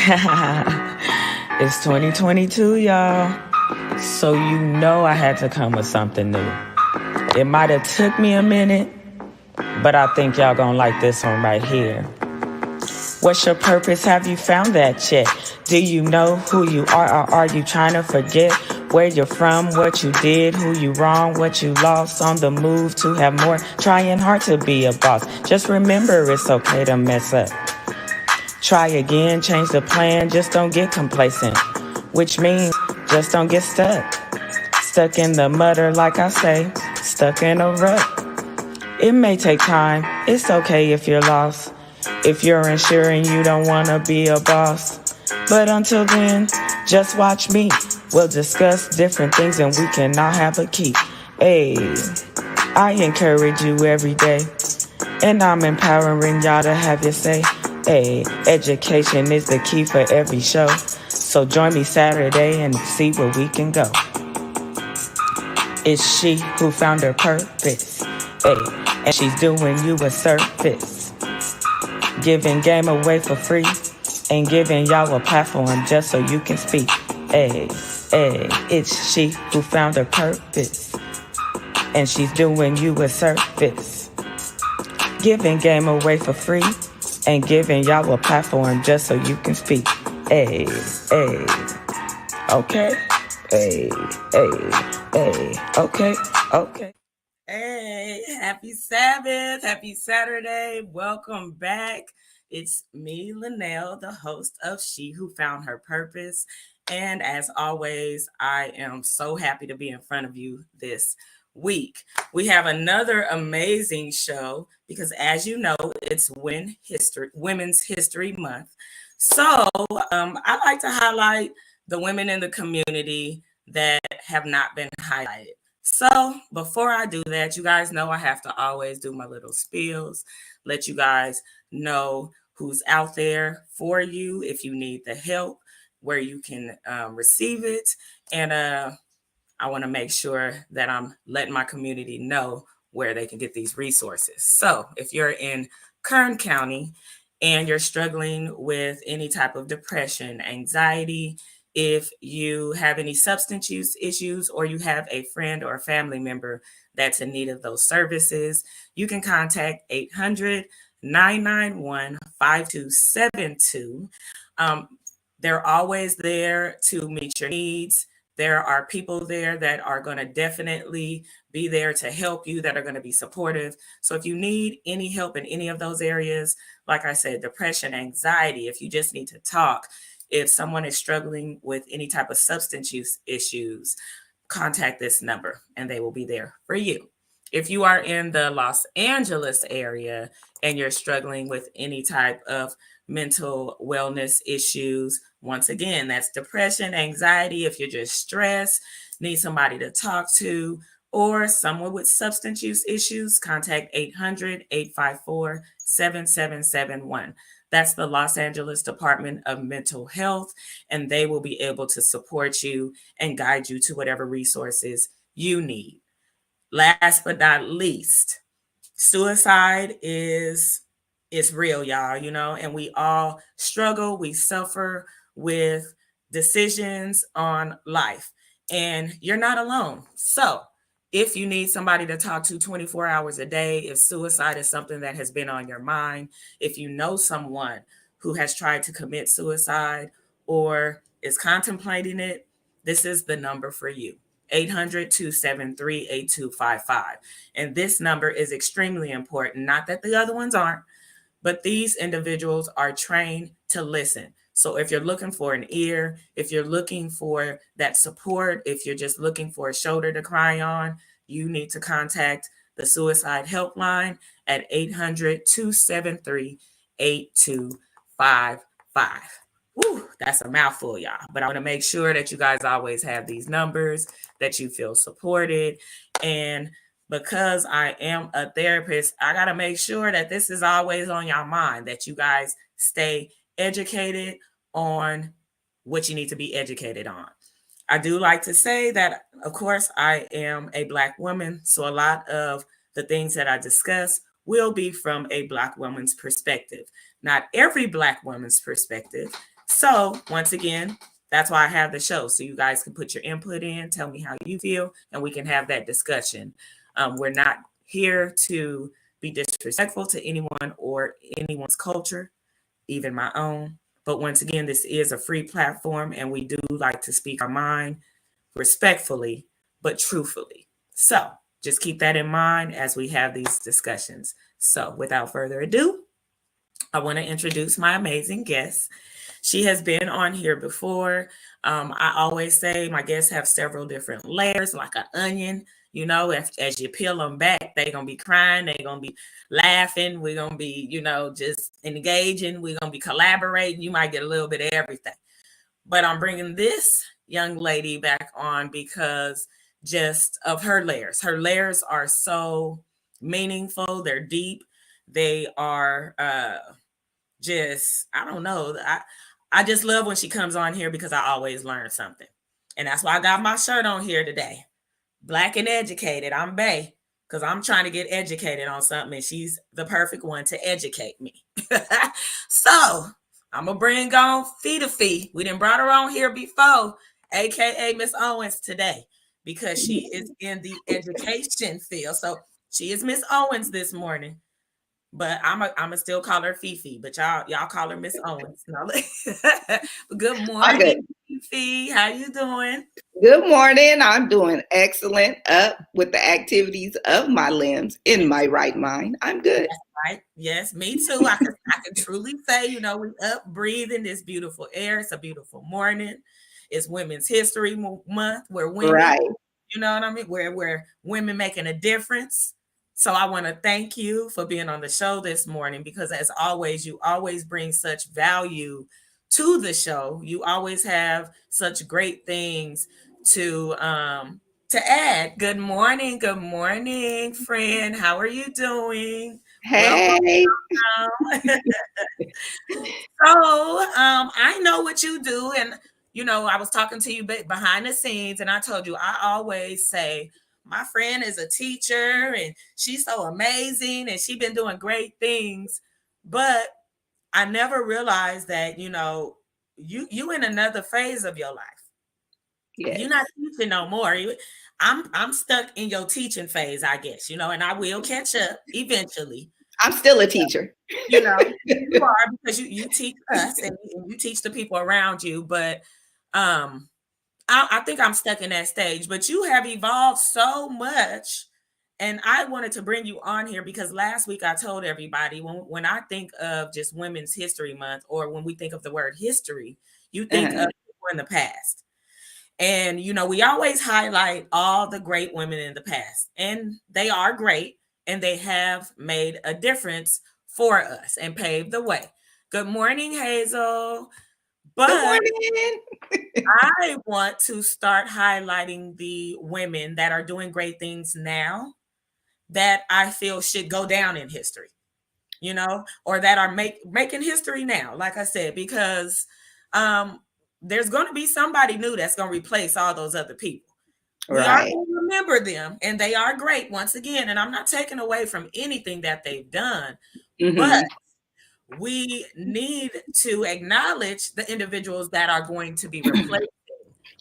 It's 2022, y'all. So you know I had to come with something new. It might have took me a minute, but I think y'all gonna like this one right here. What's your purpose? Have you found that yet? Do you know who you are, or are you trying to forget where you're from, what you did, who you wrong, what you lost, on the move to have more, trying hard to be a boss. Just remember it's okay to mess up. Try again, change the plan, just don't get complacent, which means just don't get stuck. Stuck in the mutter, like I say, stuck in a rut. It may take time, it's okay if you're lost, if you're ensuring you don't want to be a boss. But until then, just watch me. We'll discuss different things and we can all have a key. Hey, I encourage you every day, and I'm empowering y'all to have your say. Hey, education is the key for every show. So join me Saturday and see where we can go. It's she who found her purpose. Hey, and she's doing you a service. Giving game away for free and giving y'all a platform just so you can speak. Hey, it's she who found her purpose. And she's doing you a service. Giving game away for free and giving y'all a platform just so you can speak. Hey, okay. Hey, okay. Hey, happy Sabbath, happy Saturday. Welcome back. It's me, Linnell, the host of She Who Found Her Purpose. And as always, I am so happy to be in front of you this week. We have another amazing show because, as you know, it's Women's History Month. So I like to highlight the women in the community that have not been highlighted. So before I do that, you guys know I have to always do my little spills, let you guys know who's out there for you if you need the help, where you can receive it. And I want to make sure that I'm letting my community know where they can get these resources. So if you're in Kern County and you're struggling with any type of depression, anxiety, if you have any substance use issues, or you have a friend or a family member that's in need of those services, you can contact 800-991-5272. They're always there to meet your needs. There are people there that are going to definitely be there to help you, that are going to be supportive. So if you need any help in any of those areas, like I said, depression, anxiety, if you just need to talk, if someone is struggling with any type of substance use issues, contact this number and they will be there for you. If you are in the Los Angeles area and you're struggling with any type of mental wellness issues, once again, that's depression, anxiety. If you're just stressed, need somebody to talk to, or someone with substance use issues, contact 800-854-7771. That's the Los Angeles Department of Mental Health, and they will be able to support you and guide you to whatever resources you need. Last but not least, suicide is real, y'all, and we all struggle, we suffer with decisions on life, and you're not alone. So if you need somebody to talk to 24 hours a day, if suicide is something that has been on your mind, if you know someone who has tried to commit suicide or is contemplating it, this is the number for you. 800-273-8255. And this number is extremely important. Not that the other ones aren't, but these individuals are trained to listen. So if you're looking for an ear, if you're looking for that support, if you're just looking for a shoulder to cry on, you need to contact the Suicide Helpline at 800-273-8255. Woo, that's a mouthful, y'all. But I want to make sure that you guys always have these numbers, that you feel supported. And because I am a therapist, I got to make sure that this is always on your mind, that you guys stay educated on what you need to be educated on. I do like to say that, of course, I am a Black woman. So a lot of the things that I discuss will be from a Black woman's perspective. Not every Black woman's perspective, So once again, that's why I have the show. So you guys can put your input in, tell me how you feel, and we can have that discussion. We're not here to be disrespectful to anyone or anyone's culture, even my own. But once again, this is a free platform, and we do like to speak our mind respectfully, but truthfully. So just keep that in mind as we have these discussions. So without further ado, I want to introduce my amazing guest. She has been on here before. I always say my guests have several different layers, like an onion. You know, as you peel them back, they're going to be crying, they're going to be laughing, we're going to be, just engaging, we're going to be collaborating. You might get a little bit of everything. But I'm bringing this young lady back on because just of her layers. Her layers are so meaningful, they're deep, they are just, I don't know. I just love when she comes on here because I always learn something. And that's why I got my shirt on here today. Black and educated. I'm Bay because I'm trying to get educated on something, and she's the perfect one to educate me. So I'm going to bring on Fee to Fee. We didn't brought her on here before, aka Miss Owens today, because she is in the education field. So she is Miss Owens this morning. But I'm still call her Fifi, but y'all call her Miss Owens. No. Good morning, Fifi. How you doing? Good morning. I'm doing excellent. Up with the activities of my limbs in my right mind. I'm good. That's right. Yes, me too. I can truly say, we up breathing this beautiful air. It's a beautiful morning. It's Women's History Month, where women, right. You know what I mean? Where women making a difference. So I want to thank you for being on the show this morning, because as always, you always bring such value to the show. You always have such great things to add. Good morning, friend. How are you doing? Hey. Welcome. So I know what you do, and I was talking to you behind the scenes, and I told you I always say my friend is a teacher and she's so amazing and she's been doing great things. But I never realized that, you in another phase of your life. Yes. You're not teaching no more. I'm stuck in your teaching phase, I guess, and I will catch up eventually. I'm still a teacher. You are, because you teach us and you teach the people around you. But I think I'm stuck in that stage, but you have evolved so much. And I wanted to bring you on here because last week I told everybody when I think of just Women's History Month, or when we think of the word history, you think of people in the past. And, we always highlight all the great women in the past, and they are great, and they have made a difference for us and paved the way. Good morning, Hazel. But good morning. I want to start highlighting the women that are doing great things now that I feel should go down in history, or that are making history now, like I said, because there's going to be somebody new that's going to replace all those other people. We are going to remember them, and they are great once again. And I'm not taking away from anything that they've done, but we need to acknowledge the individuals that are going to be replacing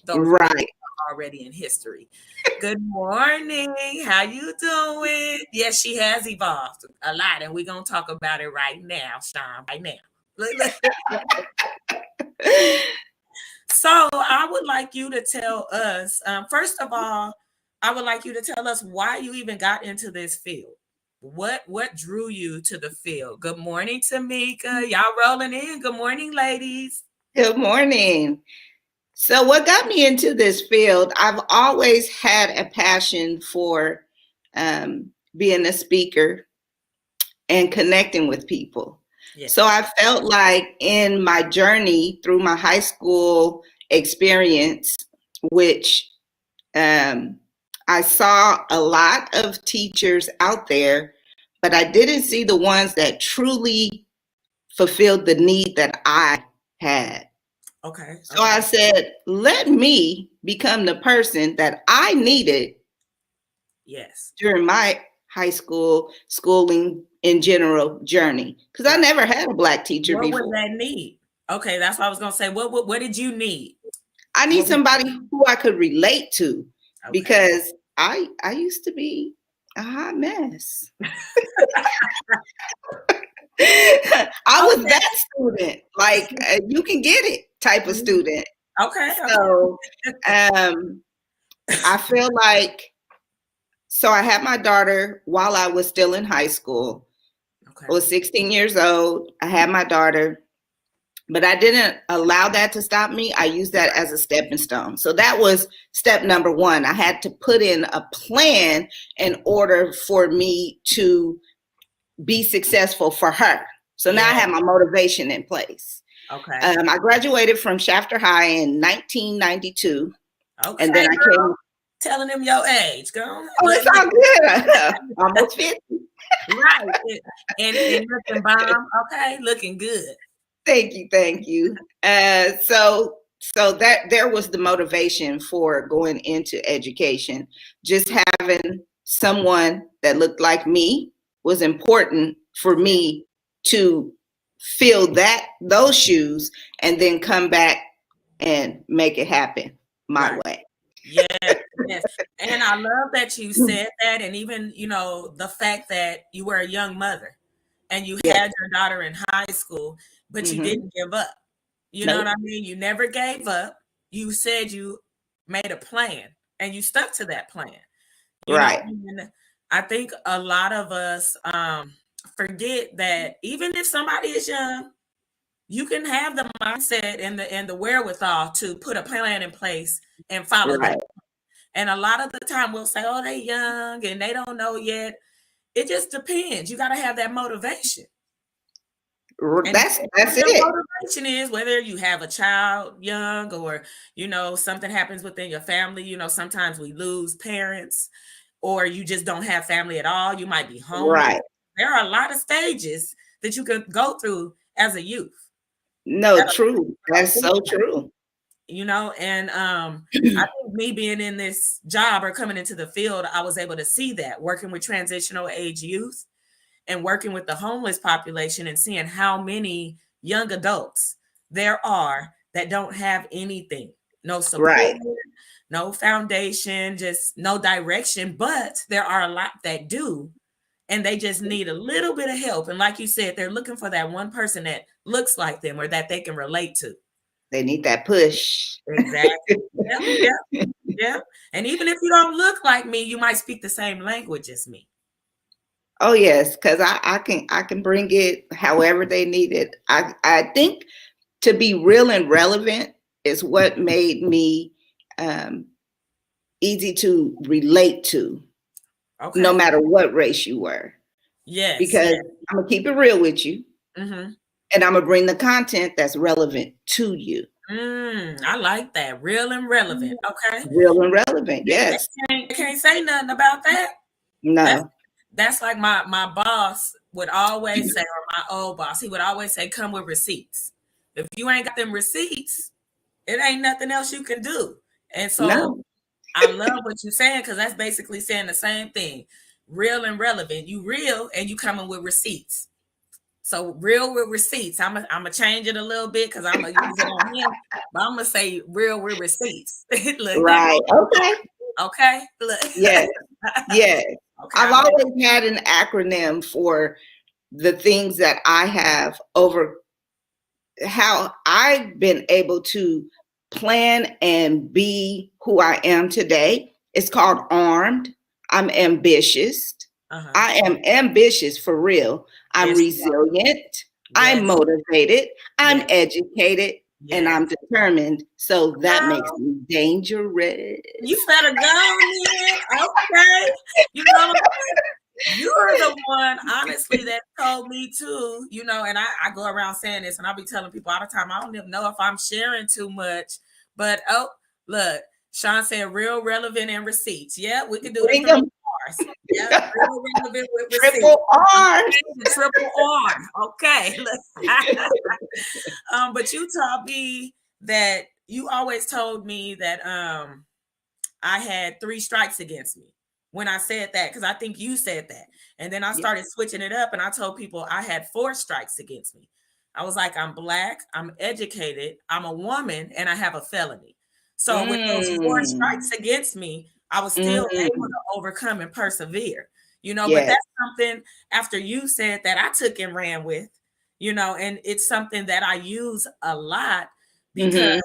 those already in history. Good morning. How you doing? Yes, she has evolved a lot, and we're going to talk about it right now, Sean, right now. So I would like you to tell us, first of all, I would like you to tell us why you even got into this field. What drew you to the field? Good morning, Tamika. Y'all rolling in. Good morning, ladies. Good morning. So what got me into this field, I've always had a passion for being a speaker and connecting with people. Yes. So I felt like in my journey through my high school experience, which I saw a lot of teachers out there, but I didn't see the ones that truly fulfilled the need that I had. Okay. So I said, let me become the person that I needed. Yes. During my high school schooling in general journey, because I never had a Black teacher before. What was that need? Okay, that's what I was gonna say. What did you need? I need somebody who I could relate to, Okay. because I used to be a hot mess. I was that student, like you can get it type of student. Okay. So I feel like, so I had my daughter while I was still in high school. Okay. I was 16 years old. I had my daughter, but I didn't allow that to stop me. I used that as a stepping stone. So that was step number one. I had to put in a plan in order for me to be successful for her. So now I have my motivation in place. Okay. I graduated from Shafter High in 1992. Okay, and then I came. Telling them your age, girl. Oh, it's all good. Almost 50. Right. And looking bomb. Okay, looking good. Thank you. So that there was the motivation for going into education. Just having someone that looked like me was important for me to fill those shoes and then come back and make it happen my way. Yes. And I love that you said that. And even, the fact that you were a young mother and you had your daughter in high school, but you didn't give up. You know what I mean? You never gave up. You said you made a plan and you stuck to that plan. Right. I think a lot of us forget that even if somebody is young, you can have the mindset and the wherewithal to put a plan in place and follow that. And a lot of the time we'll say, oh, they're young and they don't know yet. It just depends. You got to have that motivation. That's it. Motivation is whether you have a child young or, something happens within your family. Sometimes we lose parents or you just don't have family at all. You might be homeless. Right. There are a lot of stages that you can go through as a youth. No, true. That's so true. And I think me being in this job or coming into the field, I was able to see that working with transitional age youth and working with the homeless population and seeing how many young adults there are that don't have anything, no support, no foundation, just no direction, but there are a lot that do. And they just need a little bit of help. And like you said, they're looking for that one person that looks like them or that they can relate to. They need that push. Exactly. Yeah. And even if you don't look like me, you might speak the same language as me. Oh yes, because I can bring it however they need it. I think to be real and relevant is what made me easy to relate to. Okay. No matter what race you were. Yes. Because I'm gonna keep it real with you. And I'm gonna bring the content that's relevant to you. I like that. Real and relevant. Okay. Real and relevant. Yes. Can't say nothing about that. No. That's like my boss would always say, or my old boss, he would always say, come with receipts. If you ain't got them receipts, it ain't nothing else you can do. And so I love what you're saying, because that's basically saying the same thing. Real and relevant. You real and you coming with receipts. So real with receipts. I'm gonna change it a little bit because I'm gonna use it on him. But I'm gonna say real with receipts. Look, right. Okay. Okay. Look. Yes. Yes. Okay, I've always had an acronym for the things that I have over how I've been able to plan and be who I am today. It's called ARMED. I'm ambitious. I am ambitious for real. I'm resilient. Yes. I'm motivated. I'm educated. Yes. And I'm determined. So that makes me dangerous. You better go, man. Okay. You're the one, honestly, that told me too, and I go around saying this, and I'll be telling people all the time, I don't even know if I'm sharing too much, but look, Sean said real, relevant, and receipts. Yeah, we can do it. R's. Yeah, real, relevant with receipts. Triple R. Triple R. Okay. But you taught me that you always told me that I had 3 strikes against me when I said that, because I think you said that. And then I started switching it up and I told people I had 4 strikes against me. I was like, I'm Black, I'm educated, I'm a woman, and I have a felony. So with those 4 strikes against me, I was still able to overcome and persevere, but Yes. that's something after you said that I took and ran with, and it's something that I use a lot because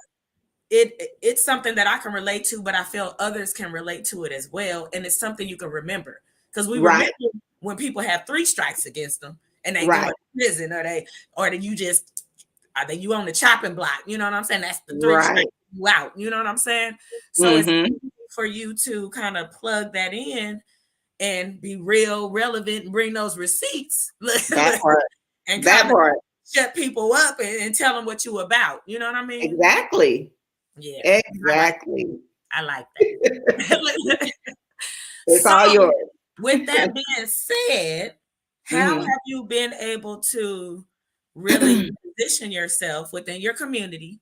it's something that I can relate to, but I feel others can relate to it as well. And it's something you can remember because we remember when people have 3 strikes against them and they go to prison or you just, you on the chopping block, you know what I'm saying? That's the 3 strikes you out, you know what I'm saying? So it's easy for you to kind of plug that in and be real relevant and bring those receipts That part. and kind of shut people up and tell them what you about, you know what I mean? Exactly. Yeah, exactly. I like that. It's all yours. With that being said, how have you been able to really position yourself within your community,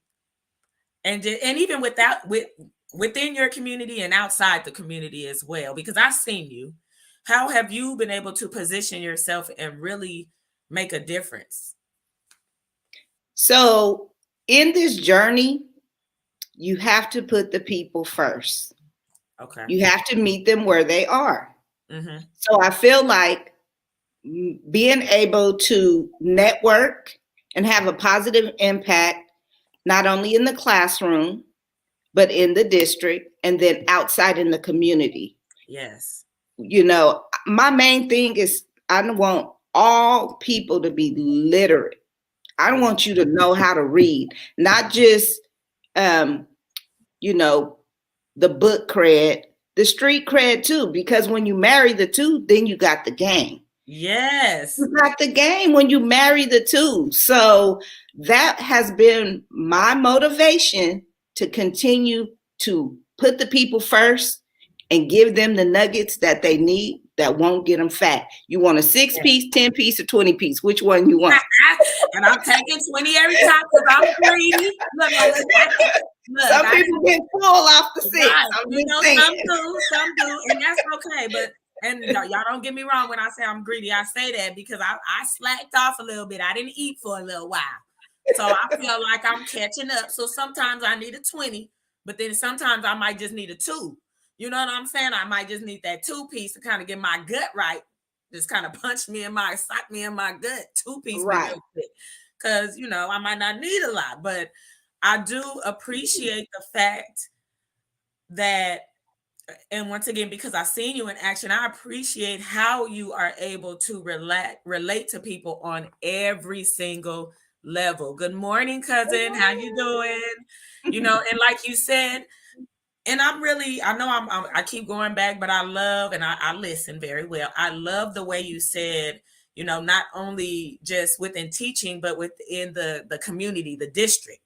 and even within your community and outside the community as well? Because I've seen you. How have you been able to position yourself and really make a difference? So in this journey, you have to put the people first. Okay. You have to meet them where they are. Mm-hmm. So I feel like being able to network and have a positive impact, not only in the classroom, but in the district and then outside in the community. Yes. My main thing is I want all people to be literate. I want you to know how to read, not just, the book cred, the street cred too, because when you marry the two, then you got the game. Yes. You got the game when you marry the two. So that has been my motivation to continue to put the people first and give them the nuggets that they need that won't get them fat. You want a 6-piece, 10-piece, or 20-piece? Which one you want? And I'm taking 20 every time because I'm greedy. Look, some people get full off the 6. Right. Some do, and that's okay. And y'all don't get me wrong when I say I'm greedy. I say that because I slacked off a little bit. I didn't eat for a little while. So I feel like I'm catching up. So sometimes I need a 20, but then sometimes I might just need a 2. You know what I'm saying? I might just need that 2-piece to kind of get my gut right. Just kind of sock me in my gut, 2-piece. Right. Because, I might not need a lot, but I do appreciate the fact that, and once again, because I've seen you in action, I appreciate how you are able to relate to people on every single level. Good morning, cousin. How you doing? And like you said, and I keep going back, but I love, and I listen very well. I love the way you said, not only just within teaching, but within the community, the district.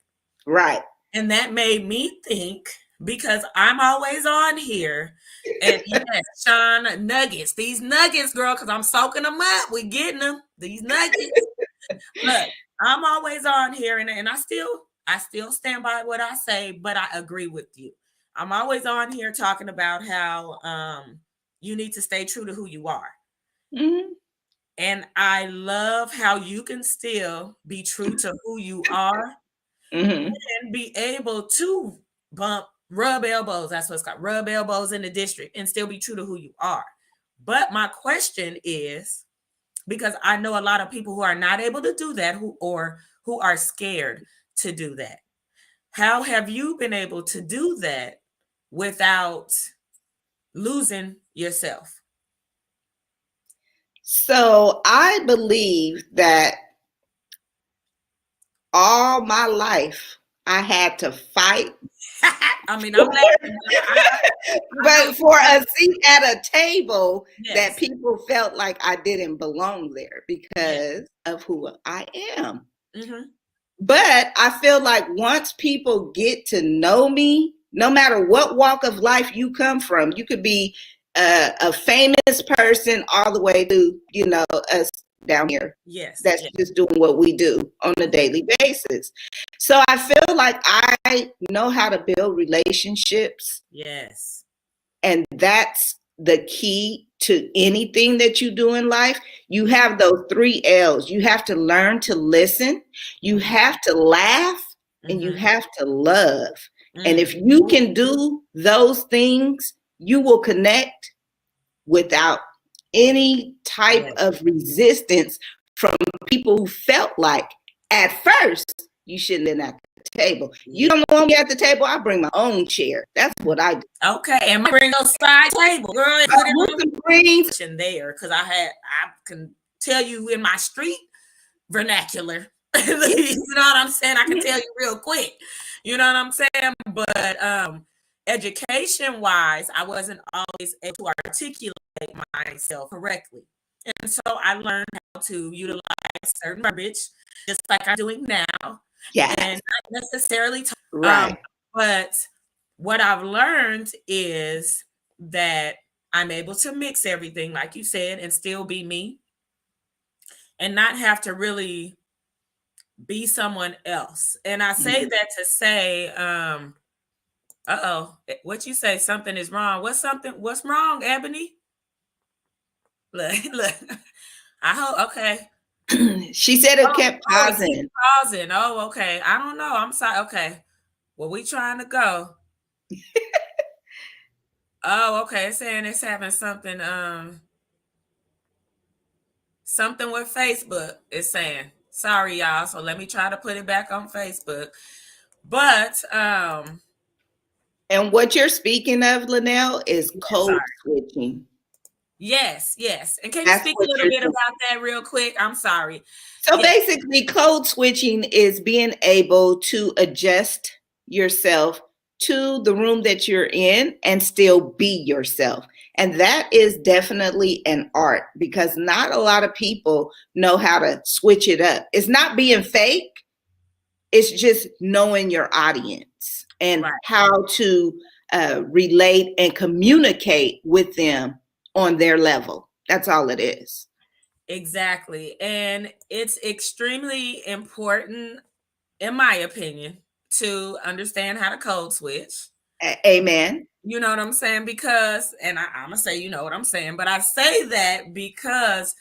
Right. And that made me think, because I'm always on here, and yes, Sean, nuggets, these nuggets, girl, because I'm soaking them up. We're getting them, these nuggets. Look, I'm always on here, and I still stand by what I say, but I agree with you. I'm always on here talking about how you need to stay true to who you are. Mm-hmm. And I love how you can still be true to who you are and be able to rub elbows. That's what's called, rub elbows in the district and still be true to who you are. But my question is, because I know a lot of people who are not able to do that, who are scared to do that. How have you been able to do that without losing yourself? So I believe that all my life I had to fight. I mean, I'm laughing. But for a seat at a table, that people felt like I didn't belong there because of who I am. Mm-hmm. But I feel like once people get to know me, no matter what walk of life you come from, you could be a famous person all the way to, us down here. That's just doing what we do on a daily basis. So I feel like I know how to build relationships. Yes. And that's the key to anything that you do in life, you have those 3 L's. You have to learn to listen, you have to laugh, and you have to love. And if you can do those things, you will connect without any type of resistance from people who felt like at first you shouldn't have been at the table. You don't want me at the table, I bring my own chair. That's what I do. Okay, and bring a side table, girl. In there, because I can tell you in my street vernacular. You know what I'm saying? I can tell you real quick. You know what I'm saying? But education wise, I wasn't always able to articulate myself correctly. And so I learned how to utilize certain verbiage, just like I'm doing now. Yeah. And not necessarily right. But what I've learned is that I'm able to mix everything, like you said, and still be me, and not have to really be someone else. And I say that to say, what you say, something is wrong. What's wrong, Ebony? Look. I hope, okay. She said it kept pausing. Oh, okay. I don't know. I'm sorry. Okay. Well, we trying to go. Oh, okay. It's saying it's having something, something with Facebook. It's saying. Sorry, y'all. So let me try to put it back on Facebook. But and what you're speaking of, Linnell, is code switching. Yes. And can you speak a little bit about that real quick? I'm sorry. So basically, code switching is being able to adjust yourself to the room that you're in and still be yourself. And that is definitely an art, because not a lot of people know how to switch it up. It's not being fake. It's just knowing your audience and how to relate and communicate with them on their level. That's all it is. Exactly. And it's extremely important, in my opinion, to understand how to code switch. Amen. You know what I'm saying? Because, and I'm going to say, you know what I'm saying, but I say that because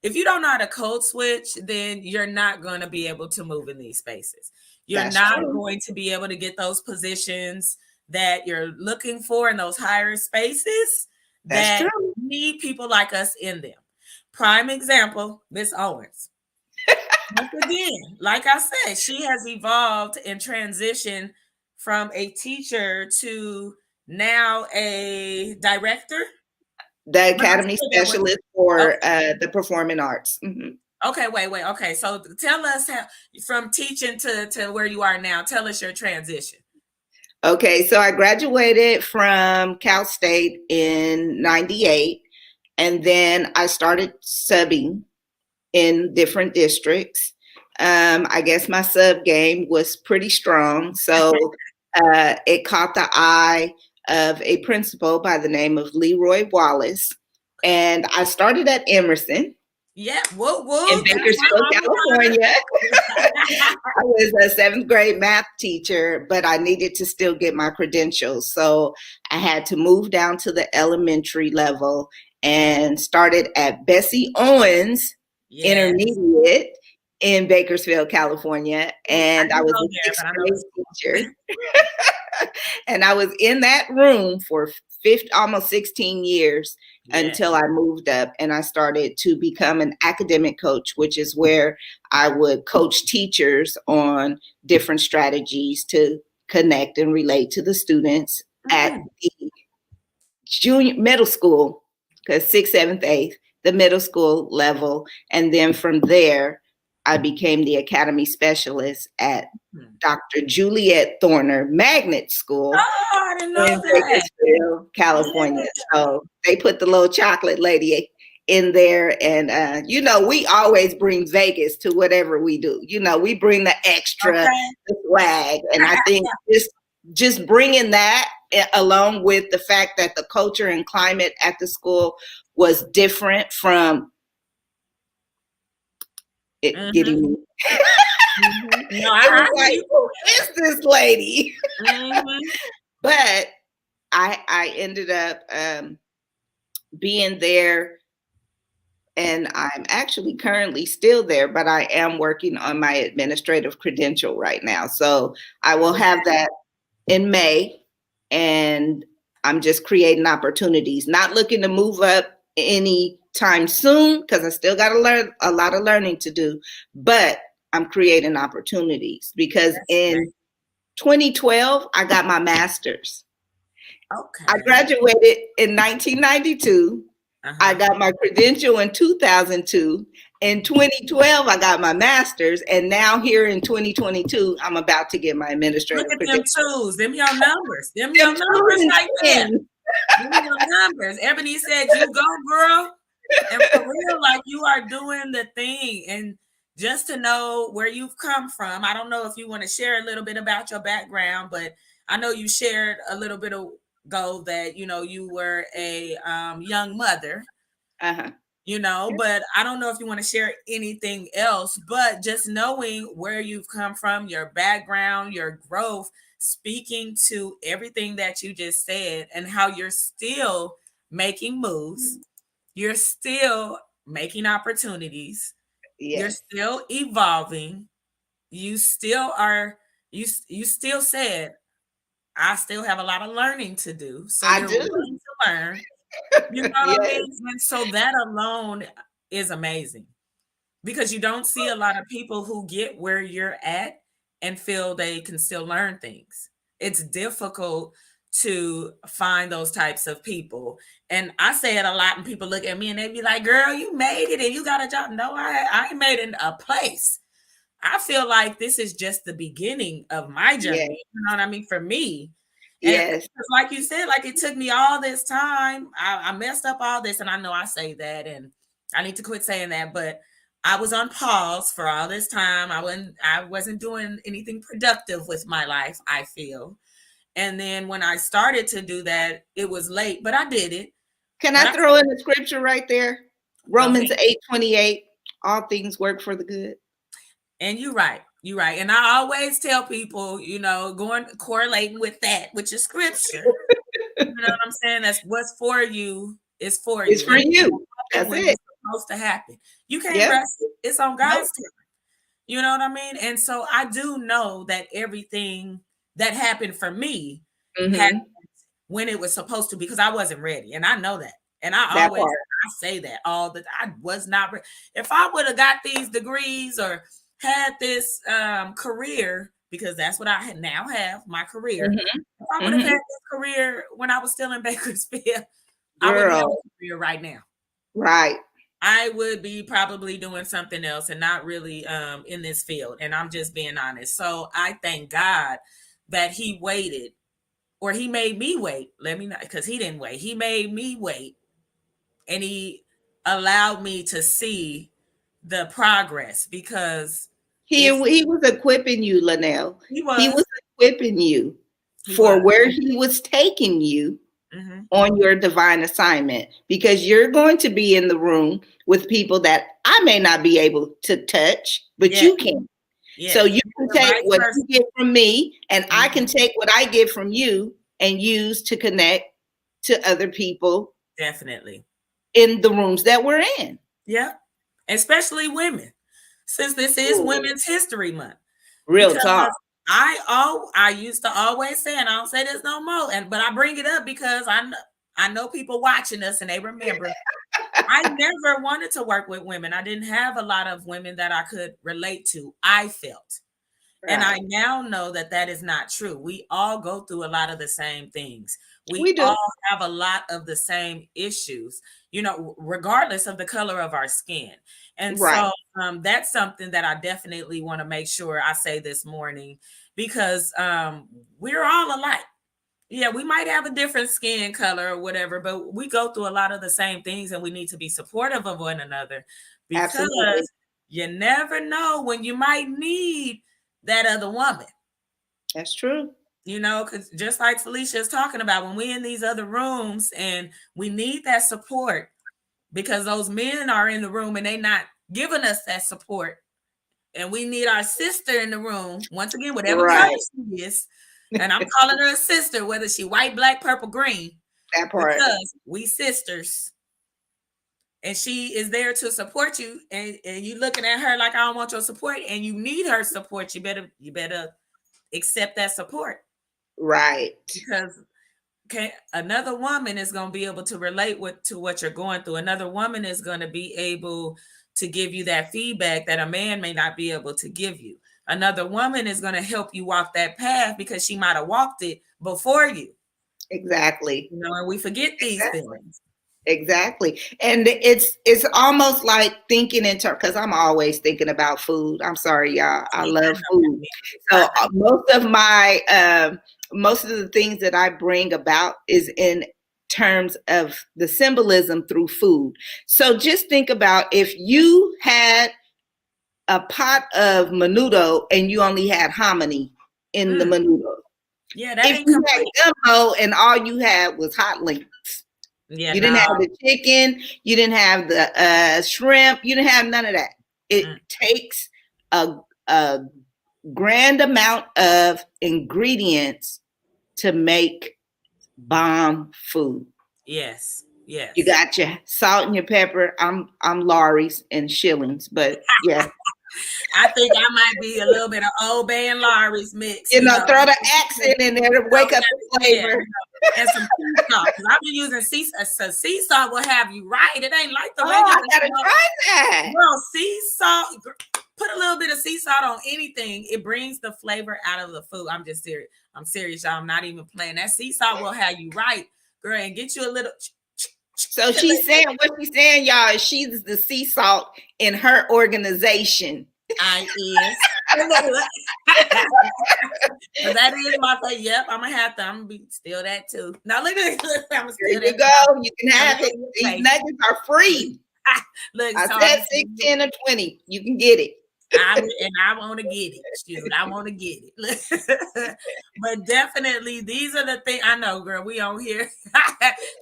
if you don't know how to code switch, then you're not going to be able to move in these spaces. You're not going to be able to get those positions that you're looking for in those higher spaces that need people like us in them. Prime example, Miss Owens. Once again, like I said, she has evolved and transitioned from a teacher to now a director. The Academy Specialist for the Performing Arts. Mm-hmm. Okay, wait. Okay, so tell us how, from teaching to where you are now, tell us your transition. Okay, so I graduated from Cal State in 98, and then I started subbing in different districts. I guess my sub game was pretty strong, so it caught the eye of a principal by the name of Leroy Wallace, and I started at Emerson. Yeah, in Bakersfield, California. I was a 7th grade math teacher, but I needed to still get my credentials. So I had to move down to the elementary level and started at Bessie Owens Intermediate in Bakersfield, California. And I was a 6th grade teacher. And I was in that room for almost 16 years until I moved up and I started to become an academic coach, which is where I would coach teachers on different strategies to connect and relate to the students at the middle school, because 6th, 7th, 8th, the middle school level. And then from there, I became the Academy Specialist at Dr. Juliet Thorner Magnet School in Bakersfield, California. So they put the little chocolate lady in there. And, we always bring Vegas to whatever we do. We bring the extra the swag. And I think just bringing that along with the fact that the culture and climate at the school was different from getting me. No, I like, who is this lady? But I ended up being there, and I'm actually currently still there, but I am working on my administrative credential right now. So I will have that in May, and I'm just creating opportunities, not looking to move up anytime soon because I still got to learn a lot of learning to do, but I'm creating opportunities because in 2012, I got my master's. Okay. I graduated in 1992. I got my credential in 2002. In 2012, I got my master's. And now here in 2022, I'm about to get my administrative Look at credential. them twos. Them your numbers. Them your numbers right there. Them your numbers. Ebony said, you go, girl. And for real, like you are doing the thing. And just to know where you've come from, I don't know if you want to share a little bit about your background, but I know you shared a little bit ago that, you know, you were a young mother. You know, but I don't know if you want to share anything else, but just knowing where you've come from, your background, your growth, speaking to everything that you just said and how you're still making moves, you're still making opportunities, you're still evolving, you still are, you still said, I still have a lot of learning to do. So you're willing to learn. You know what I mean? And so that alone is amazing because you don't see a lot of people who get where you're at and feel they can still learn things. It's difficult to find those types of people. And I say it a lot and people look at me and they be like, girl, you made it and you got a job. No, I made it a place. I feel like this is just the beginning of my journey. You know what I mean? For me. And like you said, like it took me all this time. I messed up all this, and I know I say that, and I need to quit saying that. But I was on pause for all this time. I wasn't doing anything productive with my life, I feel. And then when I started to do that, it was late, but I did it. Can I throw in the scripture right there? Romans 8:28. All things work for the good. And you're right. You're right. And I always tell people, you know, correlating with that, with your scripture. You know what I'm saying? That's what's for you is for you. It's for you. That's it. It's supposed to happen. You can't rush it. It's on God's time. You know what I mean? And so I do know that everything that happened for me happened when it was supposed to, because I wasn't ready. And I know that. And I say that all the time. I was not ready. If I would have got these degrees or had this career, because that's what I now have, my career. If I would have had this career when I was still in Bakersfield, I wouldn't have a career right now. Right. I would be probably doing something else and not really in this field. And I'm just being honest. So I thank God that he waited, or he made me wait. Let me not, because he didn't wait. He made me wait. And he allowed me to see the progress, because he was equipping you, Linnell. He was equipping you for where he was taking you on your divine assignment, because you're going to be in the room with people that I may not be able to touch, but you can. So you can take what you get from me, and I can take what I get from you and use to connect to other people. Definitely. In the rooms that we're in. Yeah. Especially women, since this is Women's History Month. Real talk. I used to always say, and I don't say this no more, but I bring it up because I know people watching us and they remember. I never wanted to work with women. I didn't have a lot of women that I could relate to, I felt. Right. And I now know that that is not true. We all go through a lot of the same things. We all have a lot of the same issues, you know, regardless of the color of our skin. And so that's something that I definitely want to make sure I say this morning, because we're all alike. Yeah, we might have a different skin color or whatever, but we go through a lot of the same things, and we need to be supportive of one another, because you never know when you might need that other woman. That's true. You know, because just like Felicia is talking about, when we're in these other rooms and we need that support, because those men are in the room and they're not giving us that support. And we need our sister in the room, once again, whatever color she is. And I'm calling her a sister, whether she white, black, purple, green. That part. Because we sisters. and she is there to support you, and you looking at her like, I don't want your support, and you need her support, you better accept that support. Right. Because another woman is going to be able to relate to what you're going through. Another woman is going to be able to give you that feedback that a man may not be able to give you. Another woman is going to help you walk that path because she might have walked it before you. Exactly. You know, and we forget these things. Exactly. And it's almost like thinking in terms, because I'm always thinking about food. I'm sorry, y'all. I love food. So most of the things that I bring about is in terms of the symbolism through food. So just think about if you had a pot of menudo and you only had hominy in the menudo. Yeah, that if you had gumbo and all you had was hot links. Yeah, you didn't have the chicken, you didn't have the shrimp, you didn't have none of that. It takes a grand amount of ingredients to make bomb food. Yes. Yes. You got your salt and your pepper. I'm Laurie's and shillings, but yeah. I think I might be a little bit of Old Bay and Laurie's mix. You know, throw the accent in there to wake up the flavor. And some sea salt. Because I've been using sea salt will have you right. It ain't like the way I gotta try that. Well, sea salt, put a little bit of sea salt on anything. It brings the flavor out of the food. I'm just serious. I'm serious, y'all. I'm not even playing. That sea salt will have you right, girl, and get you a little. So she's saying what she's saying, y'all, is she's the sea salt in her organization. I is. That is my thing. Yep, I'm gonna be still that too. Now look at it. I'm there you go. You can have it. These nuggets are free. Look, I said 6, 10, or 20. You can get it. I want to get it. Shoot, I want to get it. But definitely, these are the things. I know, girl. We on here.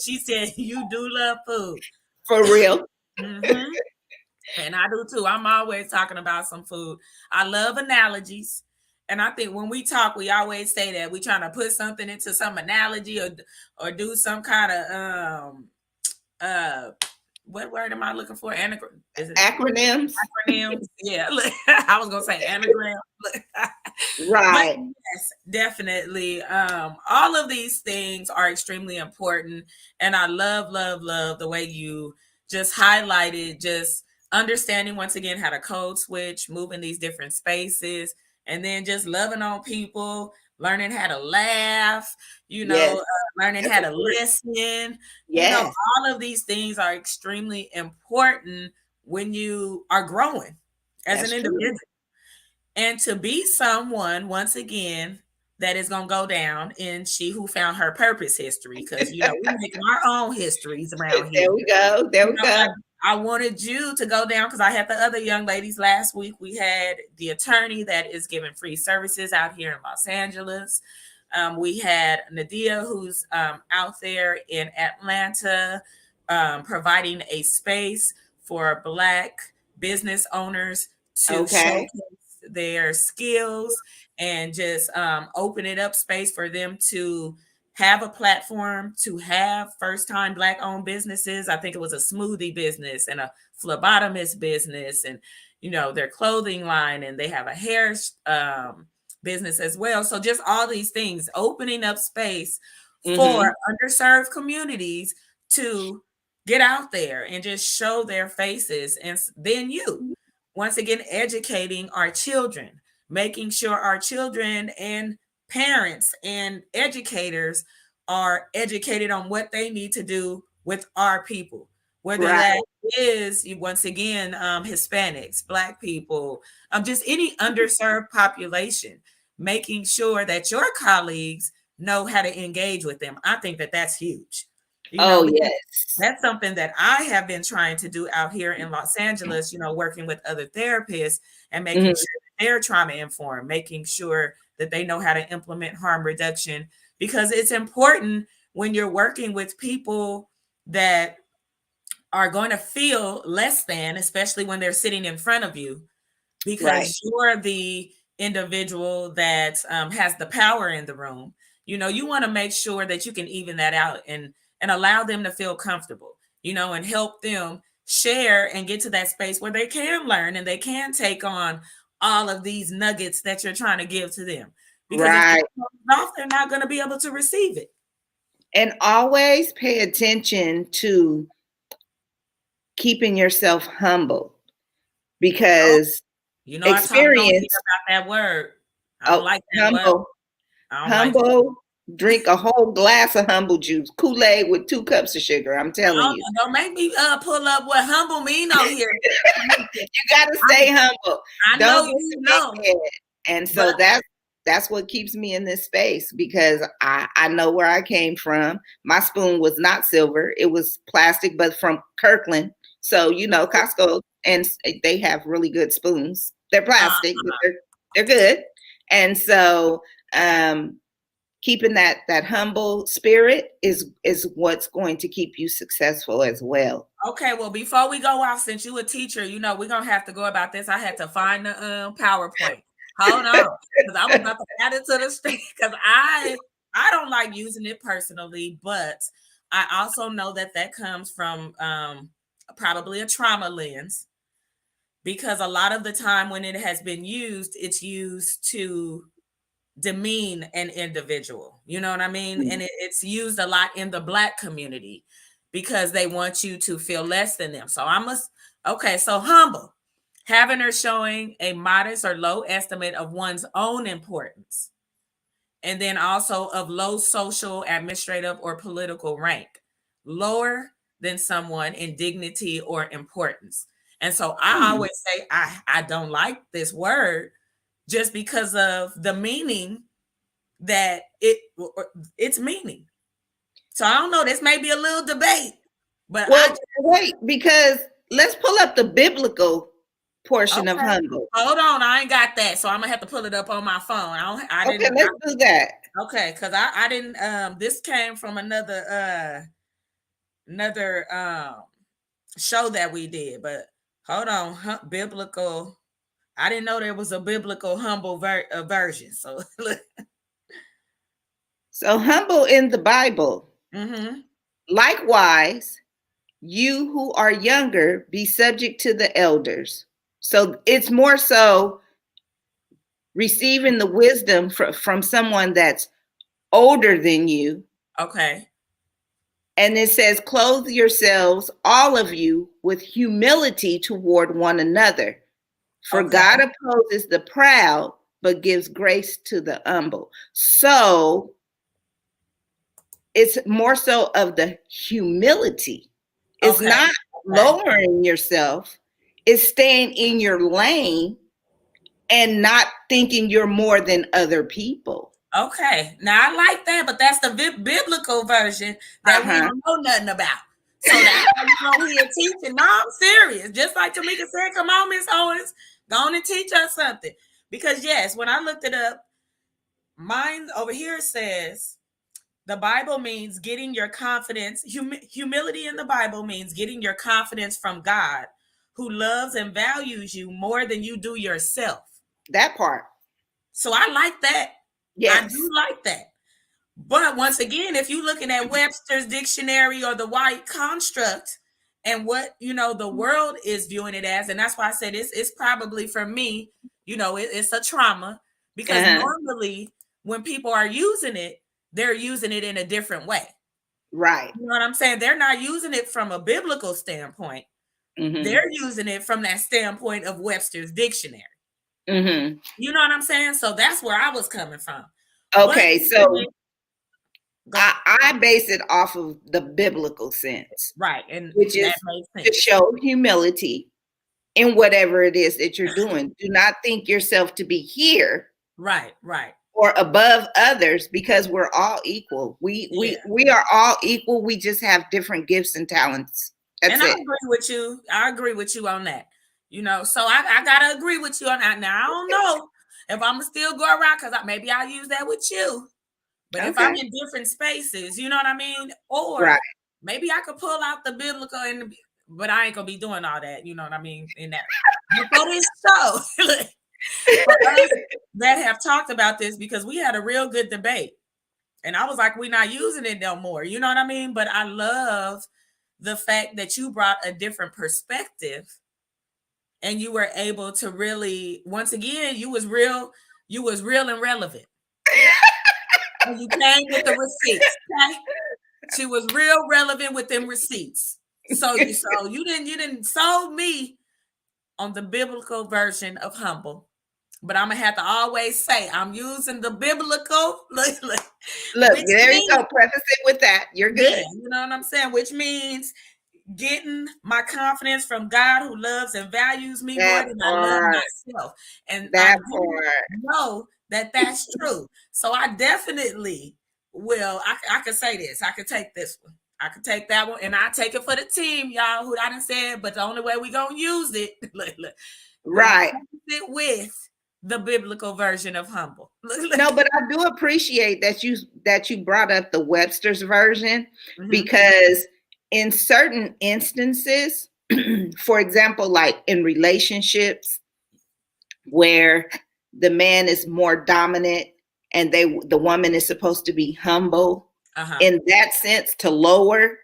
She said you do love food for real. Mm-hmm. And I do too. I'm always talking about some food. I love analogies. And I think when we talk, we always say that we're trying to put something into some analogy or do some kind of what word am I looking for? Acronyms. Acronyms. Yeah. I was gonna say anagram. Right. But yes, definitely. All of these things are extremely important. And I love the way you just highlighted just understanding once again how to code switch, moving these different spaces, and then just loving on people, learning how to laugh, learning how to listen. Yes. All of these things are extremely important when you are growing as an individual. True. And to be someone, once again, that is going to go down in She Who Found Her Purpose history, because, we're making our own histories around here. There we go. I wanted you to go down because I had the other young ladies last week. We had the attorney that is giving free services out here in Los Angeles. We had Nadia, who's out there in Atlanta, providing a space for Black business owners to showcase their skills and just open it up space for them to have a platform, to have first-time Black-owned businesses. I think it was a smoothie business and a phlebotomist business and, their clothing line, and they have a hair business as well. So just all these things, opening up space for underserved communities to get out there and just show their faces. And then once again, educating our children, making sure our children and parents and educators are educated on what they need to do with our people, whether that is, once again, Hispanics, Black people, just any underserved population, making sure that your colleagues know how to engage with them. I think that that's huge. Yes. That's something that I have been trying to do out here in Los Angeles, working with other therapists and making sure that they're trauma informed, making sure that they know how to implement harm reduction, because it's important when you're working with people that are going to feel less than, especially when they're sitting in front of you, because you're the individual that has the power in the room. You want to make sure that you can even that out and allow them to feel comfortable, and help them share and get to that space where they can learn and they can take on all of these nuggets that you're trying to give to them. Because if Right. they're closed off, they're not going to be able to receive it. And always pay attention to keeping yourself humble, because You know, I talked on here experience, about that word. I don't like that word. humble, I don't like humble, drink a whole glass of humble juice, Kool-Aid with 2 cups of sugar. I'm telling you. Don't make me pull up what humble mean on here. You got to stay humble. I know Don't you know. get it. And so that's what keeps me in this space, because I know where I came from. My spoon was not silver. It was plastic, but from Kirkland. So, Costco, and they have really good spoons. They're plastic, but they're good. And so keeping that humble spirit is what's going to keep you successful as well. Okay, well, before we go off, since you a teacher, we're going to have to go about this. I had to find the PowerPoint. Hold on, because I was about to add it to the screen, because I don't like using it personally, but I also know that comes from probably a trauma lens, because a lot of the time when it has been used, it's used to demean an individual. You know what I mean? Mm-hmm. And it's used a lot in the Black community because they want you to feel less than them. So so humble. Having or showing a modest or low estimate of one's own importance. And then also of low social, administrative, or political rank. Lower than someone in dignity or importance. And so I always say I don't like this word just because of the meaning that it's meaning. So I don't know. This may be a little debate, but wait, because let's pull up the biblical portion of humble. Hold on, I ain't got that, so I'm gonna have to pull it up on my phone. Let's do that. Okay, because I didn't. This came from another show that we did, but hold on, biblical. I didn't know there was a biblical humble version. So, so humble in the Bible. Mm-hmm. Likewise, you who are younger, be subject to the elders. So it's more so receiving the wisdom from someone that's older than you. Okay. And it says, clothe yourselves, all of you, with humility toward one another. For God opposes the proud, but gives grace to the humble. So it's more so of the humility. It's not lowering yourself. It's staying in your lane and not thinking you're more than other people. Okay. Now I like that, but that's the biblical version that we don't know nothing about. So that's why we are teaching. No, I'm serious. Just like Tamika said, come on, Miss Owens, go on and teach us something. Because yes, when I looked it up, mine over here says the Bible means getting your confidence. Humility in the Bible means getting your confidence from God, who loves and values you more than you do yourself. That part. So I like that. Yes. I do like that. But once again, if you're looking at Webster's dictionary or the white construct and what, the world is viewing it as, and that's why I said it's probably for me, it's a trauma, because normally when people are using it, they're using it in a different way. Right. You know what I'm saying? They're not using it from a biblical standpoint. Mm-hmm. They're using it from that standpoint of Webster's dictionary. Mm-hmm. You know what I'm saying? So that's where I was coming from. Okay, so I base it off of the biblical sense. Right. And which is to show humility in whatever it is that you're doing. Do not think yourself to be here. Right. Or above others, because we're all equal. We are all equal. We just have different gifts and talents. That's it. I agree with you. I agree with you on that. So I gotta agree with you on that. Now I don't know if I'm still go around, because maybe I'll use that with you. But if I'm in different spaces, you know what I mean? Or maybe I could pull out the biblical, but I ain't gonna be doing all that. You know what I mean? In that before this show. That have talked about this, because we had a real good debate, and I was like, we're not using it no more. You know what I mean? But I love the fact that you brought a different perspective and you were able to really, once again, you was real and relevant. And you came with the receipts, okay? She was real relevant with them receipts. So you didn't sold me on the biblical version of humble. But I'm gonna have to always say I'm using the biblical. Look, Which there you means, go. Preface it with that. You're good. yeah, you know what I'm saying? Which means getting my confidence from God who loves and values me more than I love myself. And I know that that's true. So I definitely will. I could say this. I could take this one. I could take that one, and I take it for the team, y'all. Who I done said, but the only way we gonna use it, right, it with the biblical version of humble. No, but I do appreciate that you brought up the Webster's version, Mm-hmm. because in certain instances, for example, like in relationships where the man is more dominant and the woman is supposed to be humble, in that sense, to lower,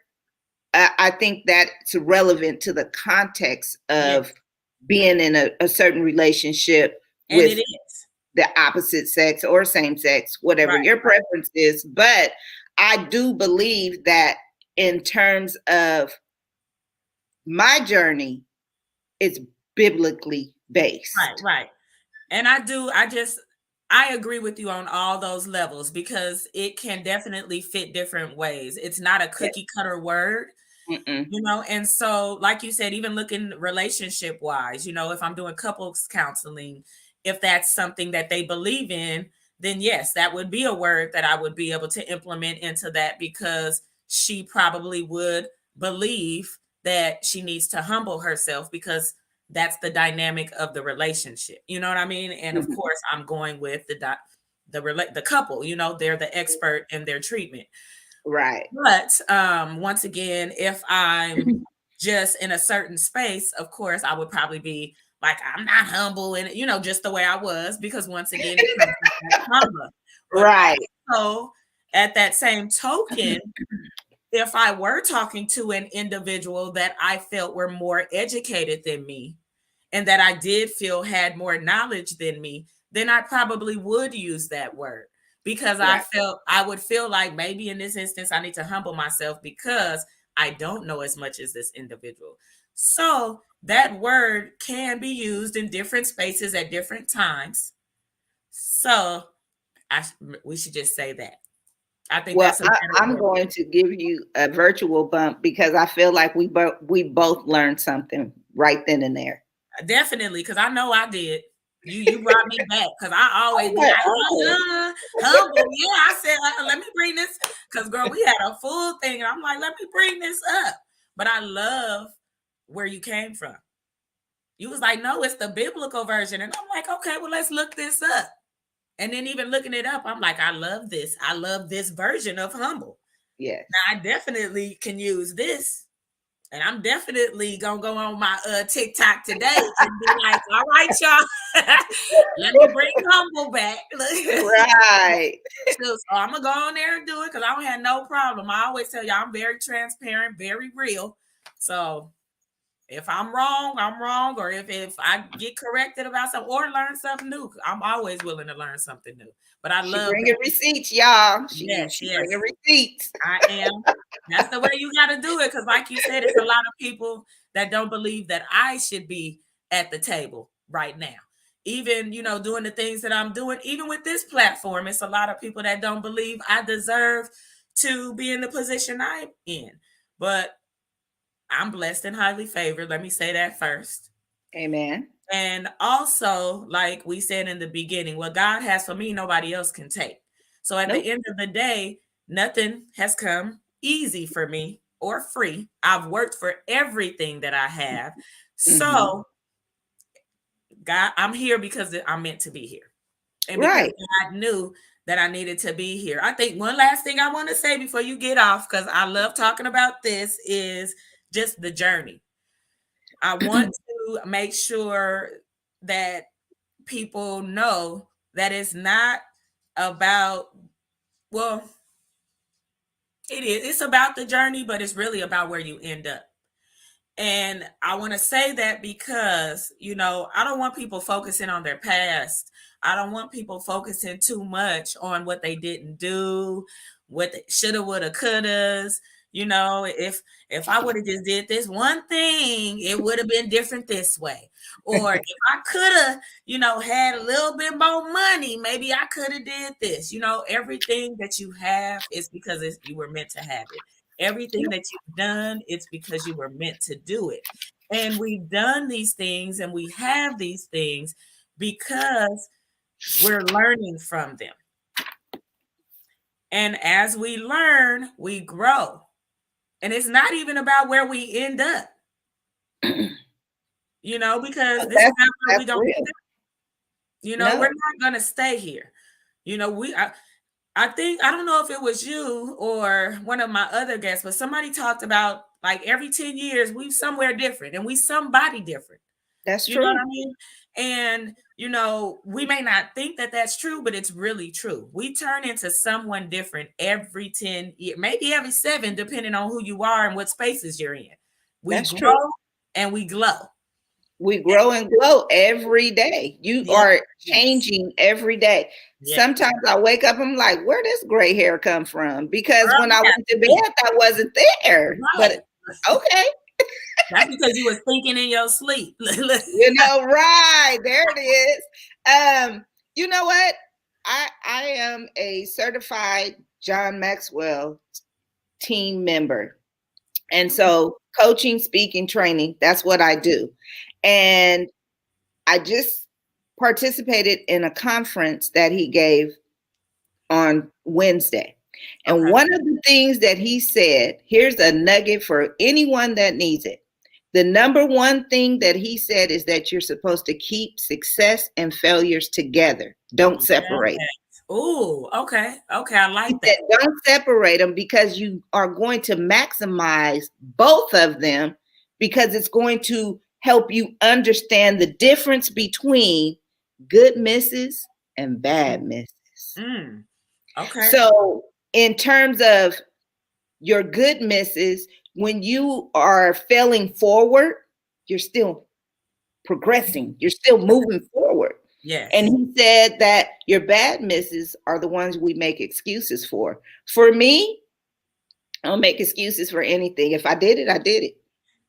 I think that's relevant to the context of being in a certain relationship and with the opposite sex or same sex, whatever your preference is. But I do believe that in terms of my journey, it's biblically based. Right. And I agree with you on all those levels, because it can definitely fit different ways. It's not a cookie cutter word. Mm-mm. You know, and so, like you said, even looking relationship wise, you know, if I'm doing couples counseling, if that's something that they believe in, then yes, that would be a word that I would be able to implement into that, because she probably would believe that she needs to humble herself, because that's the dynamic of the relationship. You know what I mean? And of course, I'm going with the couple, you know, they're the expert in their treatment. Right. But once again, if I'm just in a certain space, of course, I would probably be like, I'm not humble, and you know, just the way I was, because once again, it comes with that trauma. Right. So at that same token, if I were talking to an individual that I felt were more educated than me, and that I did feel had more knowledge than me, then I probably would use that word, because I would feel like maybe in this instance, I need to humble myself because I don't know as much as this individual. So that word can be used in different spaces at different times. So we should just say that. I think that's I'm going to give you a virtual bump, because I feel like we both learned something right then and there. Definitely, because I know I did. You brought me back, because I always be like, humble. Yeah, I said, let me bring this, because girl, we had a full thing, and I'm like, let me bring this up. But I love where you came from. You was like, no, it's the biblical version, and I'm like, okay, well, let's look this up. And then even looking it up, I'm like, I love this. I love this version of humble. Yes. Now I definitely can use this. And I'm definitely gonna go on my TikTok today and be like, all right, y'all, let me bring humble back. Right. So I'm gonna go on there and do it, because I don't have no problem. I always tell y'all I'm very transparent, very real. So if I'm wrong, I'm wrong. Or if I get corrected about something or learn something new, I'm always willing to learn something new. But I love bringing receipts, y'all. Yes. Bringing receipts. I am. That's the way you got to do it, because like you said, it's a lot of people that don't believe that I should be at the table right now. Even, you know, doing the things that I'm doing, even with this platform, it's a lot of people that don't believe I deserve to be in the position I'm in. But I'm blessed and highly favored. Let me say that first. Amen. And also, like we said in the beginning, what God has for me, nobody else can take. So at the end of the day, nothing has come easy for me or free. I've worked for everything that I have. So, God, I'm here because I'm meant to be here. And because God knew that I needed to be here. I think one last thing I want to say before you get off, because I love talking about this, is just the journey. I want to make sure that people know that it's not about, well, It is. It's about the journey, but it's really about where you end up. And I want to say that because, I don't want people focusing on their past. I don't want people focusing too much on what they didn't do, what they shoulda, woulda, couldas. If I would have just did this one thing, it would have been different this way. Or if I could have, had a little bit more money, maybe I could have did this. Everything that you have is because you were meant to have it. Everything that you've done, it's because you were meant to do it. And we've done these things and we have these things because we're learning from them. And as we learn, we grow. And it's not even about where we end up. Because this is not where we're going to stay. We're not going to stay here. I think, I don't know if it was you or one of my other guests, but somebody talked about like every 10 years, we somewhere different and we somebody different. That's true. You know what I mean? And, we may not think that that's true, but it's really true. We turn into someone different every 10 years, maybe every 7, depending on who you are and what spaces you're in. That's grow true. And we glow. We grow and glow every day. You are changing every day. Yes. Sometimes I wake up, I'm like, where does gray hair come from? Because when I went to bed, that wasn't there. Right. But okay. That's because you was thinking in your sleep. Right. There it is. You know what? I am a certified John Maxwell team member. And so coaching, speaking, training, that's what I do. And I just participated in a conference that he gave on Wednesday. And one of the things that he said, here's a nugget for anyone that needs it. The number one thing that he said is that you're supposed to keep success and failures together. Don't separate. Oh, okay. Okay. I like that. Don't separate them because you are going to maximize both of them because it's going to help you understand the difference between good misses and bad misses. Okay. So in terms of your good misses, when you are failing forward, you're still progressing. You're still moving forward. Yes. And he said that your bad misses are the ones we make excuses for. For me, I don't make excuses for anything. If I did it, I did it.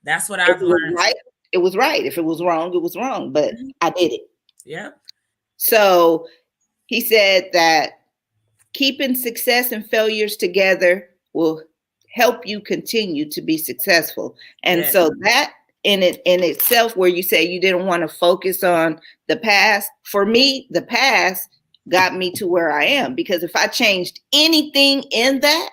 That's what I've learned. Right, it was right. If it was wrong, it was wrong. But I did it. Yeah. So he said that keeping success and failures together will help you continue to be successful. And so that in itself, where you say you didn't want to focus on the past, for me, the past got me to where I am. Because if I changed anything in that,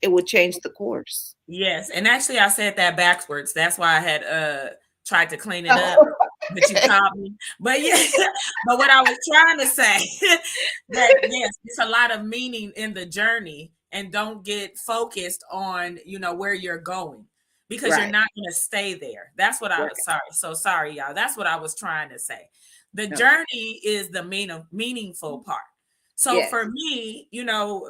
it would change the course. Yes. And actually, I said that backwards. That's why I had tried to clean it up. But you caught me. But yeah, but what I was trying to say, that yes, it's a lot of meaning in the journey, and don't get focused on, where you're going, because you're not going to stay there. That's what I was sorry, y'all. That's what I was trying to say. The journey is the meaningful part. So for me,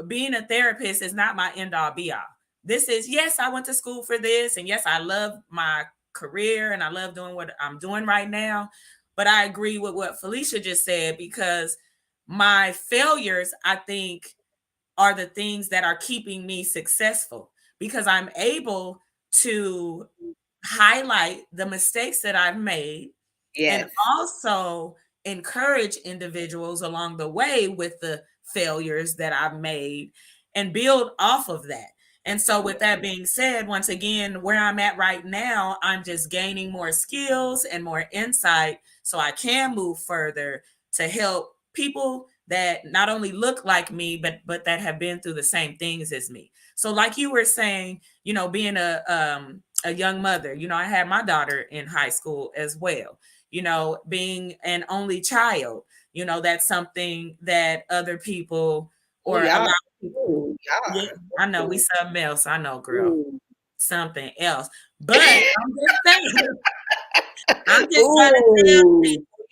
being a therapist is not my end all be all. This is, yes, I went to school for this, and yes, I love my career and I love doing what I'm doing right now. But I agree with what Felicia just said, because my failures, I think, are the things that are keeping me successful, because I'm able to highlight the mistakes that I've made and also encourage individuals along the way with the failures that I've made and build off of that. And so with that being said, once again, where I'm at right now, I'm just gaining more skills and more insight so I can move further to help people that not only look like me, but that have been through the same things as me. So like you were saying, being a young mother, I had my daughter in high school as well, being an only child, that's something that other people or a lot of people, I know we something else. I know, girl, something else. But I'm just trying to tell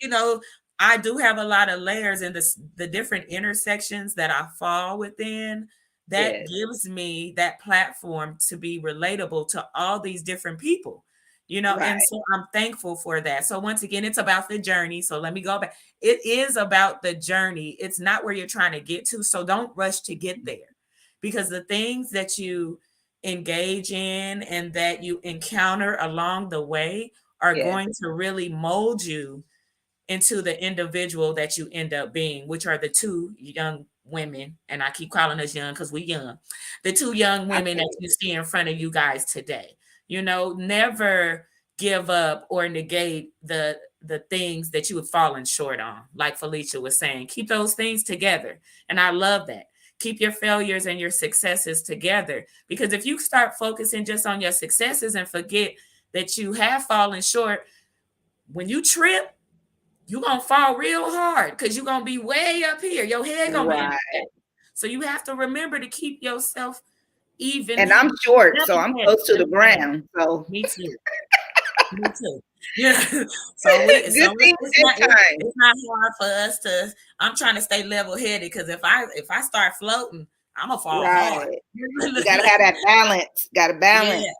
people, I do have a lot of layers in the different intersections that I fall within that gives me that platform to be relatable to all these different people, Right. and so I'm thankful for that. So once again, it's about the journey. So let me go back. It is about the journey. It's not where you're trying to get to. So don't rush to get there, because the things that you engage in and that you encounter along the way are going to really mold you into the individual that you end up being, which are the two young women, and I keep calling us young because we young, the two young women that you see in front of you guys today. Never give up or negate the things that you have fallen short on. Like Felicia was saying, keep those things together. And I love that. Keep your failures and your successes together, because if you start focusing just on your successes and forget that you have fallen short, when you trip, you're going to fall real hard because you're going to be way up here. Your head going to be in the. So you have to remember to keep yourself even. And I'm short, so I'm close to the ground. So me too. Me too. Yeah. It's not hard for us to. I'm trying to stay level headed, because if I start floating, I'm gonna fall hard. You gotta have that balance. Gotta balance. Yeah.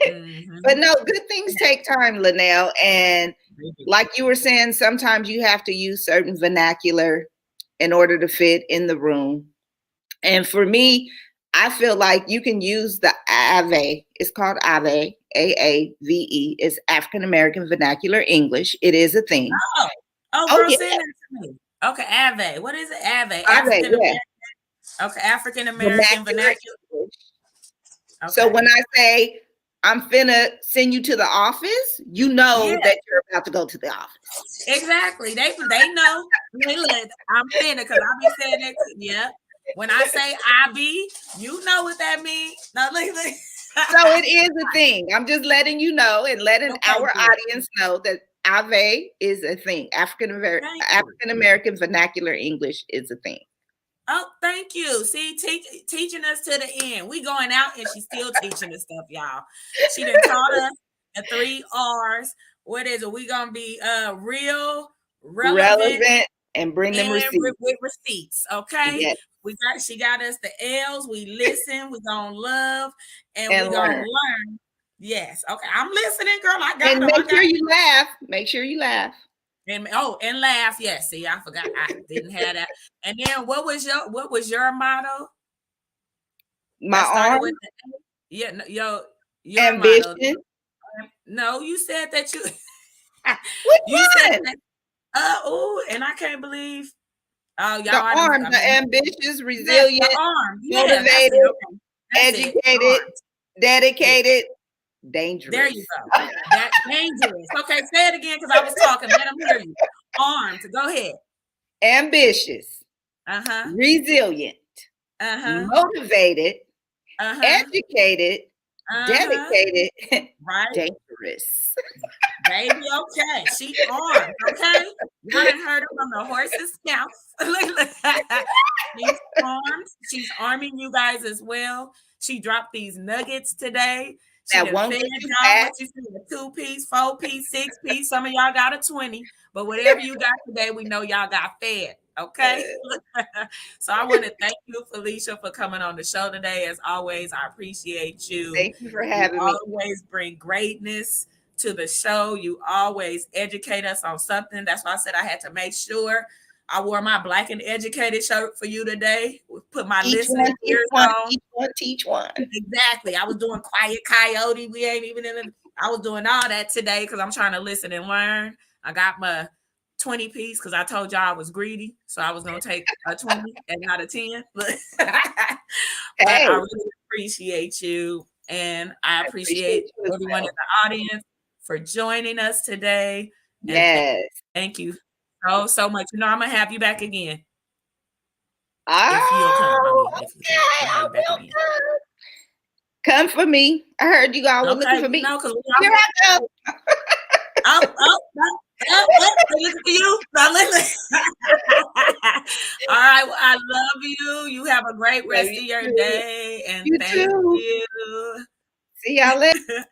Mm-hmm. But no, good things take time, Linnell. And like you were saying, sometimes you have to use certain vernacular in order to fit in the room. And for me, I feel like you can use the AAVE. It's called AAVE, AAVE. It's African American Vernacular English. It is a thing. Girl, send that to me. Okay, AAVE. What is it? AAVE. African American. Okay, African American Vernacular. Okay. So when I say I'm finna send you to the office, you know that you're about to go to the office. Exactly. They know. I'm finna, because I'll be saying that too. Yeah. When I say I be, you know what that means. No, So it is a thing. I'm just letting you know and letting our audience know that AAVE is a thing. African American Vernacular English is a thing. Oh, thank you. See, teaching us to the end. We going out and she's still teaching us stuff, y'all. She done taught us the 3 R's. What is it? We gonna be real, relevant, and bring them receipts. With receipts. Okay. Yes. She got us the L's. We listen. We gonna love, and we gonna learn. Yes. Okay. I'm listening, girl. I got. And make sure you laugh. Make sure you laugh. And laugh. Yes. See, I forgot. I didn't have that. And then what was your motto? My arm. Your ambition. Motto. No, you said that you. You said that. And I can't believe. Oh, y'all. The arm, the ambitious, resilient, motivated, educated, dedicated, dangerous. There you go. That's dangerous. Okay, say it again, because I was talking. Let them hear you. Armed. Go ahead. Ambitious. Resilient. Motivated. Educated. Dedicated. Right. Dangerous. Baby, okay. She armed. Okay. You done heard her from the horse's mouth. She's armed. She's arming you guys as well. She dropped these nuggets today. She that won't fed y'all what you see, a 2-piece, 4-piece, 6-piece. Some of y'all got a 20, but whatever you got today, we know y'all got fed. Okay. So I want to thank you, Felicia, for coming on the show today. As always, I appreciate you. Thank you for having me. You always bring greatness to the show. You always educate us on something. That's why I said I had to make sure I wore my Black and Educated shirt for you today. Put my listening ears on. Teach one. Exactly. I was doing Quiet Coyote. We ain't even in it. I was doing all that today because I'm trying to listen and learn. I got my 20-piece because I told y'all I was greedy. So I was going to take a 20 and not a 10. But I really appreciate you. And I appreciate everyone in the audience for joining us today. Yes. Thank you so much. I'm going to have you back again. Come for me. I heard you all were looking for me. No, here I go. Look for you. All right. Well, I love you. You have a great rest of your day. And thank you. See y'all later.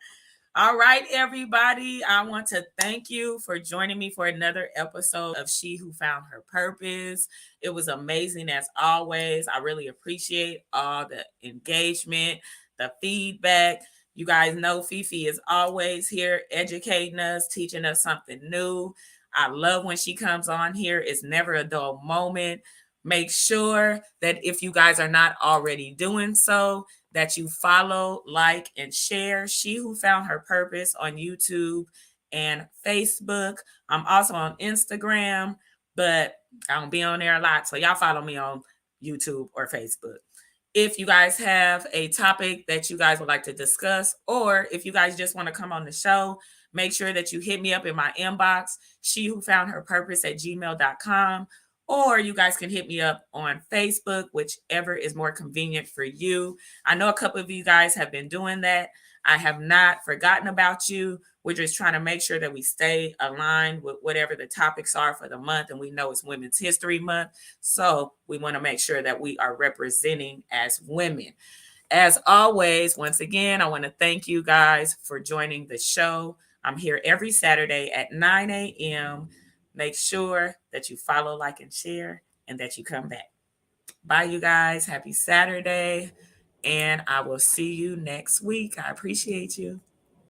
All right, everybody. I want to thank you for joining me for another episode of She Who Found Her Purpose. It was amazing as always. I really appreciate all the engagement, the feedback. You guys know Fifi is always here educating us, teaching us something new. I love when she comes on here. It's never a dull moment. Make sure that if you guys are not already doing so, that you follow, like, and share She Who Found Her Purpose on YouTube and Facebook. I'm also on Instagram, but I don't be on there a lot. So y'all follow me on YouTube or Facebook. If you guys have a topic that you guys would like to discuss, or if you guys just want to come on the show, make sure that you hit me up in my inbox, shewhofoundherpurpose@gmail.com, or you guys can hit me up on Facebook, whichever is more convenient for you. I know a couple of you guys have been doing that. I have not forgotten about you. We're just trying to make sure that we stay aligned with whatever the topics are for the month. And we know it's Women's History Month. So we want to make sure that we are representing as women. As always, once again, I want to thank you guys for joining the show. I'm here every Saturday at 9 a.m. Make sure that you follow, like, and share, and that you come back. Bye, you guys. Happy Saturday. And I will see you next week. I appreciate you.